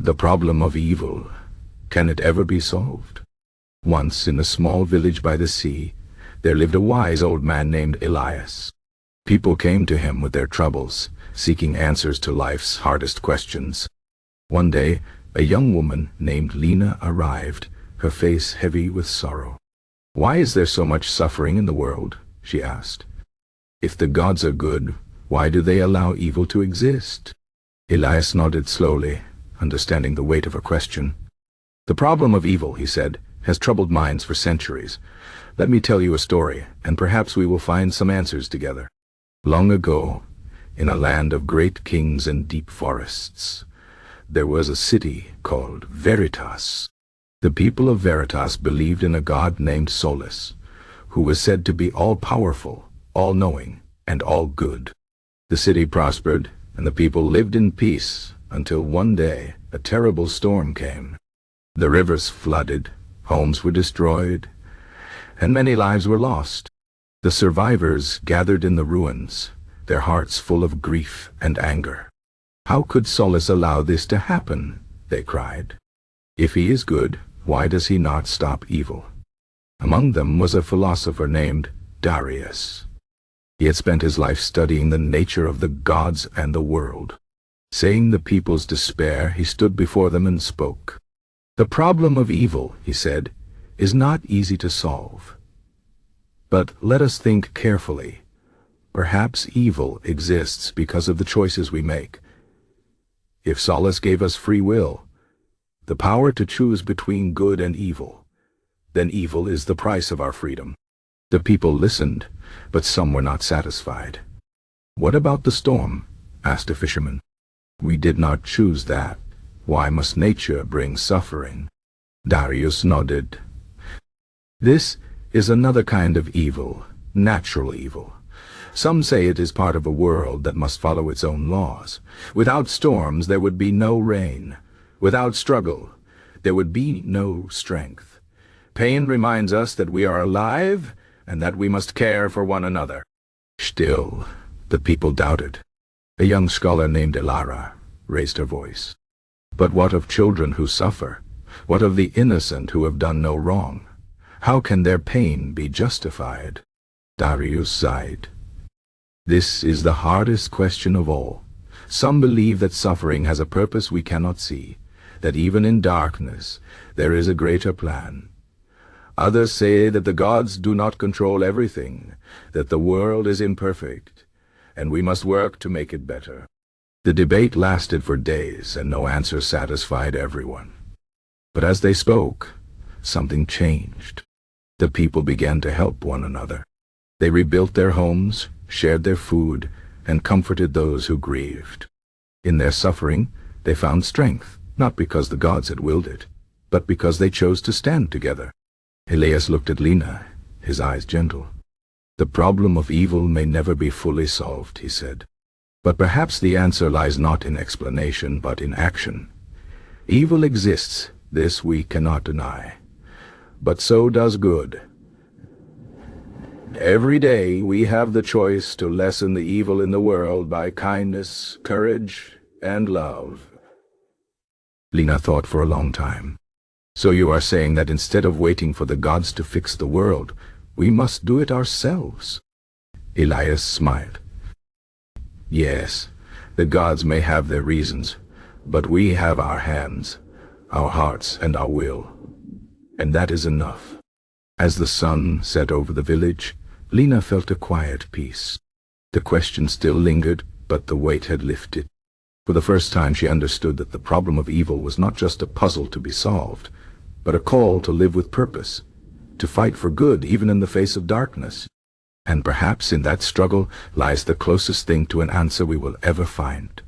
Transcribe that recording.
The problem of evil, can it ever be solved? Once, in a small village by the sea, there lived a wise old man named Aurelius. People came to him with their troubles, seeking answers to life's hardest questions. One day, a young woman named Lena arrived, her face heavy with sorrow. "Why is there so much suffering in the world?" she asked. "If the gods are good, why do they allow evil to exist?" Aurelius nodded slowly, understanding the weight of her question. "The problem of evil," he said, "has troubled minds for centuries. Let me tell you a story, and perhaps we will find some answers together. Long ago, in a land of great kings and deep forests, there was a city called Veritas. The people of Veritas believed in a god named Solus, who was said to be all-powerful, all-knowing, and all-good. The city prospered, and the people lived in peace, until one day a terrible storm came. The rivers flooded, homes were destroyed, and many lives were lost. The survivors gathered in the ruins, their hearts full of grief and anger. "How could Solus allow this to happen?" they cried. "If he is good, why does he not stop evil?" Among them was a philosopher named Aurelius. He had spent his life studying the nature of the gods and the world. Seeing the people's despair, he stood before them and spoke. "The problem of evil," he said, "is not easy to solve. But let us think carefully. Perhaps evil exists because of the choices we make. If Solus gave us free will, the power to choose between good and evil, then evil is the price of our freedom." The people listened, but some were not satisfied. "What about the storm?" asked a fisherman. "We did not choose that. Why must nature bring suffering?" Aurelius nodded. "This is another kind of evil, natural evil. Some say it is part of a world that must follow its own laws. Without storms there would be no rain. Without struggle there would be no strength. Pain reminds us that we are alive and that we must care for one another." Still, the people doubted. A young scholar named Elara raised her voice. "But what of children who suffer? What of the innocent who have done no wrong? How can their pain be justified?" Aurelius sighed. "This is the hardest question of all. Some believe that suffering has a purpose we cannot see, that even in darkness there is a greater plan. Others say that the gods do not control everything, that the world is imperfect, and we must work to make it better." The debate lasted for days, and no answer satisfied everyone. But as they spoke, something changed. The people began to help one another. They rebuilt their homes, shared their food, and comforted those who grieved. In their suffering, they found strength, not because the gods had willed it, but because they chose to stand together. Aurelius looked at Lena, his eyes gentle. "The problem of evil may never be fully solved," he said. "But perhaps the answer lies not in explanation, but in action. Evil exists, this we cannot deny. But so does good. Every day we have the choice to lessen the evil in the world by kindness, courage, and love." Lena thought for a long time. "So you are saying that instead of waiting for the gods to fix the world, we must do it ourselves?" Aurelius smiled. "Yes, the gods may have their reasons, but we have our hands, our hearts, and our will. And that is enough." As the sun set over the village, Lena felt a quiet peace. The question still lingered, but the weight had lifted. For the first time she understood that the problem of evil was not just a puzzle to be solved, but a call to live with purpose, to fight for good even in the face of darkness. And perhaps in that struggle lies the closest thing to an answer we will ever find.